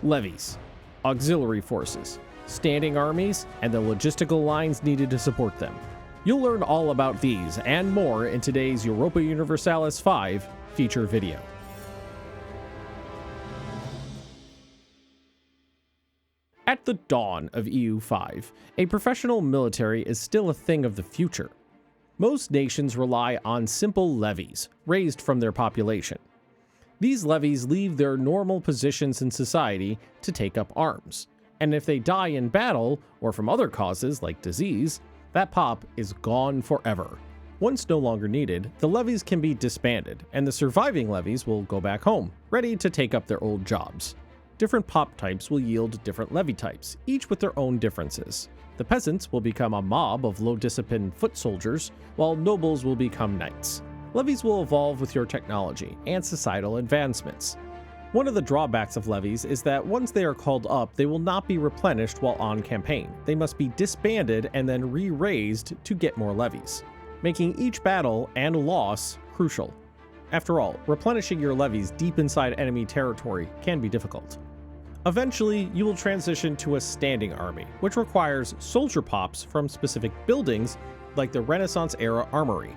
Levies, auxiliary forces, standing armies, and the logistical lines needed to support them. You'll learn all about these and more in today's Europa Universalis V feature video. At the dawn of EU5, a professional military is still a thing of the future. Most nations rely on simple levies, raised from their population. These levies leave their normal positions in society to take up arms, and if they die in battle or from other causes like disease, that pop is gone forever. Once no longer needed, the levies can be disbanded, and the surviving levies will go back home, ready to take up their old jobs. Different pop types will yield different levy types, each with their own differences. The peasants will become a mob of low-disciplined foot soldiers, while nobles will become knights. Levies will evolve with your technology and societal advancements. One of the drawbacks of levies is that once they are called up, they will not be replenished while on campaign. They must be disbanded and then re-raised to get more levies, making each battle and loss crucial. After all, replenishing your levies deep inside enemy territory can be difficult. Eventually, you will transition to a standing army, which requires soldier pops from specific buildings like the Renaissance-era armory.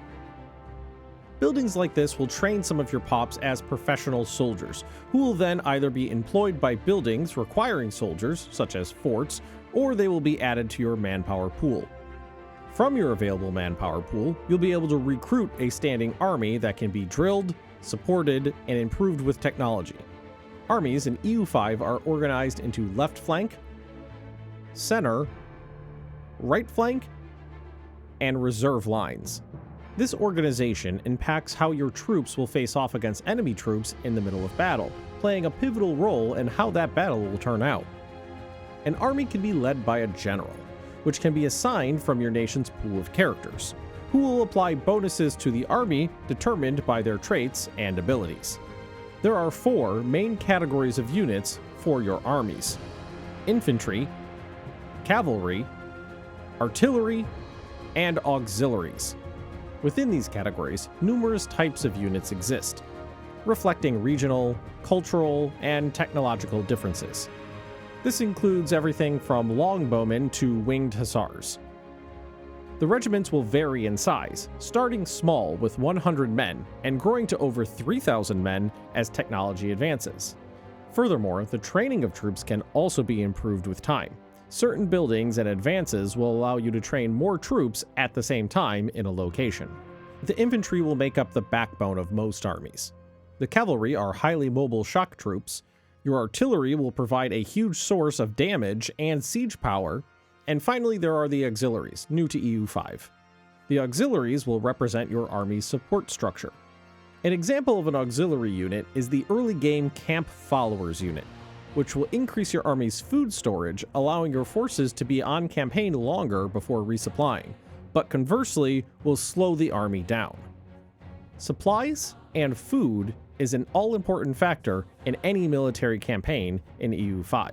Buildings like this will train some of your pops as professional soldiers, who will then either be employed by buildings requiring soldiers, such as forts, or they will be added to your manpower pool. From your available manpower pool, you'll be able to recruit a standing army that can be drilled, supported, and improved with technology. Armies in EU5 are organized into left flank, center, right flank, and reserve lines. This organization impacts how your troops will face off against enemy troops in the middle of battle, playing a pivotal role in how that battle will turn out. An army can be led by a general, which can be assigned from your nation's pool of characters, who will apply bonuses to the army determined by their traits and abilities. There are 4 main categories of units for your armies: infantry, cavalry, artillery, and auxiliaries. Within these categories, numerous types of units exist, reflecting regional, cultural, and technological differences. This includes everything from longbowmen to winged hussars. The regiments will vary in size, starting small with 100 men and growing to over 3,000 men as technology advances. Furthermore, the training of troops can also be improved with time. Certain buildings and advances will allow you to train more troops at the same time in a location. The infantry will make up the backbone of most armies. The cavalry are highly mobile shock troops. Your artillery will provide a huge source of damage and siege power. And finally, there are the auxiliaries, new to EU5. The auxiliaries will represent your army's support structure. An example of an auxiliary unit is the early game Camp Followers unit, which will increase your army's food storage, allowing your forces to be on campaign longer before resupplying, but conversely will slow the army down. Supplies and food is an all-important factor in any military campaign in EU5.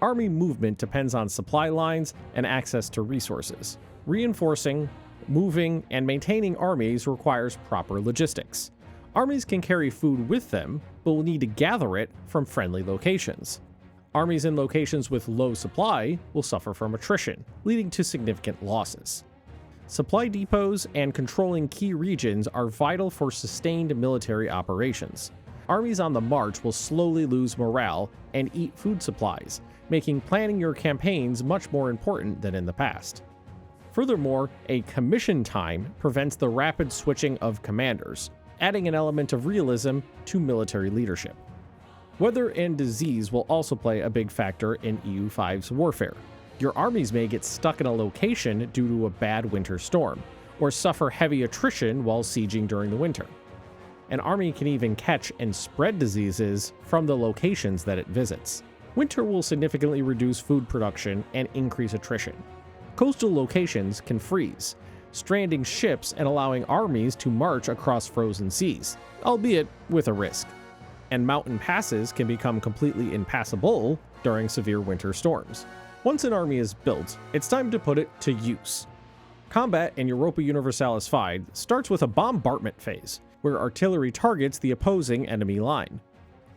Army movement depends on supply lines and access to resources. Reinforcing, moving, and maintaining armies requires proper logistics. Armies can carry food with them, but will need to gather it from friendly locations. Armies in locations with low supply will suffer from attrition, leading to significant losses. Supply depots and controlling key regions are vital for sustained military operations. Armies on the march will slowly lose morale and eat food supplies, making planning your campaigns much more important than in the past. Furthermore, a commission time prevents the rapid switching of commanders, adding an element of realism to military leadership. Weather and disease will also play a big factor in EU5's warfare. Your armies may get stuck in a location due to a bad winter storm, or suffer heavy attrition while sieging during the winter. An army can even catch and spread diseases from the locations that it visits. Winter will significantly reduce food production and increase attrition. Coastal locations can freeze, stranding ships and allowing armies to march across frozen seas, albeit with a risk. And mountain passes can become completely impassable during severe winter storms. Once an army is built, it's time to put it to use. Combat in Europa Universalis V starts with a bombardment phase, where artillery targets the opposing enemy line.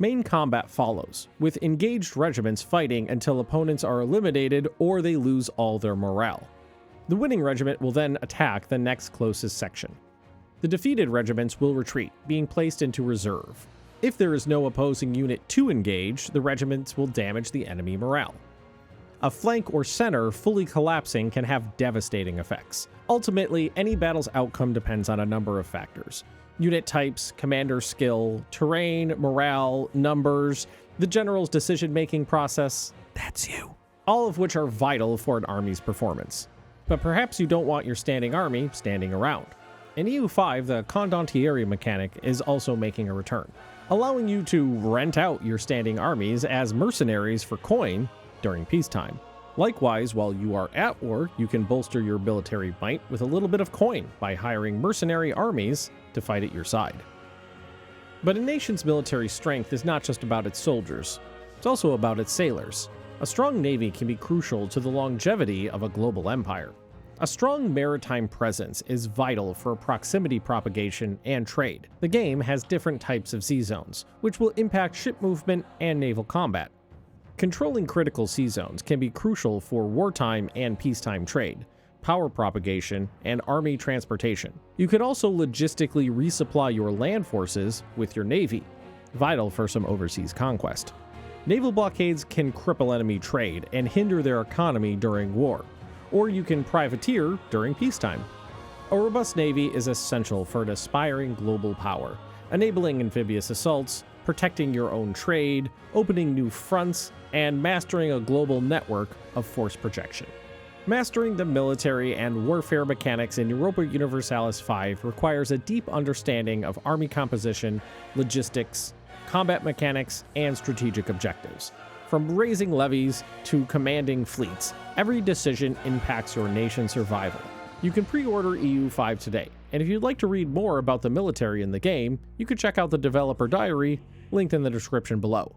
Main combat follows, with engaged regiments fighting until opponents are eliminated or they lose all their morale. The winning regiment will then attack the next closest section. The defeated regiments will retreat, being placed into reserve. If there is no opposing unit to engage, the regiments will damage the enemy morale. A flank or center fully collapsing can have devastating effects. Ultimately, any battle's outcome depends on a number of factors. Unit types, commander skill, terrain, morale, numbers, the general's decision-making process, that's you, all of which are vital for an army's performance. But perhaps you don't want your standing army standing around. In EU5, the condottieri mechanic is also making a return, allowing you to rent out your standing armies as mercenaries for coin during peacetime. Likewise, while you are at war, you can bolster your military might with a little bit of coin by hiring mercenary armies to fight at your side. But a nation's military strength is not just about its soldiers, it's also about its sailors. A strong navy can be crucial to the longevity of a global empire. A strong maritime presence is vital for proximity propagation and trade. The game has different types of sea zones, which will impact ship movement and naval combat. Controlling critical sea zones can be crucial for wartime and peacetime trade, power propagation, and army transportation. You can also logistically resupply your land forces with your navy, vital for some overseas conquest. Naval blockades can cripple enemy trade and hinder their economy during war, or you can privateer during peacetime. A robust navy is essential for an aspiring global power, enabling amphibious assaults, protecting your own trade, opening new fronts, and mastering a global network of force projection. Mastering the military and warfare mechanics in Europa Universalis V requires a deep understanding of army composition, logistics, combat mechanics, and strategic objectives. From raising levies to commanding fleets, every decision impacts your nation's survival. You can pre-order EU5 today, and if you'd like to read more about the military in the game, you could check out the developer diary linked in the description below.